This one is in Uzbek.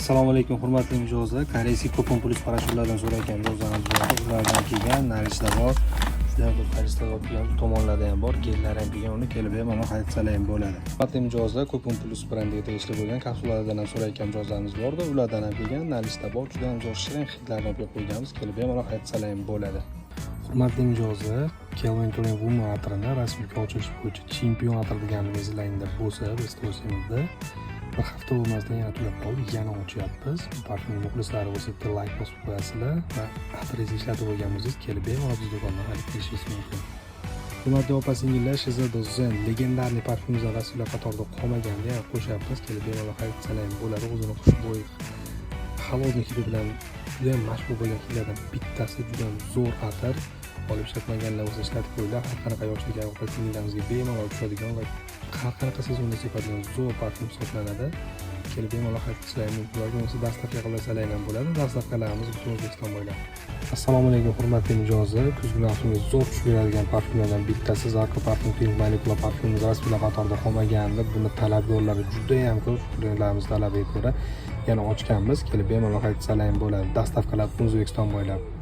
Assalomu alaykum hurmatli mijozlar. Koreyskiy Coupon Plus parashyutlardan so'rayotgan mijozlarimiz ulardan kelgan narishlar bor. Juda ham ko'p xaridlar bo'lgan, tomonlarda ham bor, gellar ham kelgan, uni kelib ham mana xaridsalar ham bo'ladi. Hurmatli mijozlar, Coupon Plus brandiga tegishli bo'lgan kapsulalardan ham so'rayotgan mijozlarimiz bordi. Ulardan ham kelgan narishlar bor, juda ham zo'r shirin hidlarni olib qo'yganmiz, kelib ham mana xaridsalar ham bo'ladi. Hurmatli mijozlar, Calvin Klein Woman atrini rasmiy ochilish bo'yicha chempion atir deganini esinglarda bo'lsa, biz to'simizda bir hafta bo'lmasdan yana tugab qoldi, yana ochyapmiz. Parfum muxlislari bo'lsa bitta like bosib qo'yasizlar va adresni ishlatib olganimiz kelib bemalol biz do'kondan xarid qilishingiz mumkin. Hurmatli opa-singillar, Shiseido Zen legendarniy parfumlar rasmlar qatorida qolmaganda yana qo'shyapmiz, kelib bemalol xarid qilsanglar bo'ladi. O'zini xushbo'y halolni hidi bilan juda ham mashhur bo'lgan hidlardan bittasi, juda ham zo'r atir. Olib ishlatmaganlar bo'lsa ishlatib qo'yinglar. Har qanaqa yoshlik opa-singillarimizga bemalol tushadigan va har qanaqa sezonda sepadigan zo'r parfum hisoblanadi. Kelib bemalol xarid qilishlar mumkin. Bo'lmasa dastavka qilasalar ham bo'ladi. Dastavkalarimiz butun O'zbekiston bo'ylab. Assalomu alaykum hurmatli mijozlar. Kuzgi mavsumga zo'r tushib beradigan parfumlardan bittasi Zarko Parfum Pink Molecular parfumimiz rasmlar qatorida qolmaganda buni talabgorlari juda ham ko'p, klientlarimiz talabiga ko'ra yana ochganmiz. Kelib bemalol xarid qilsalar ham bo'ladi. Dastavkalar butun O'zbekiston bo'ylab.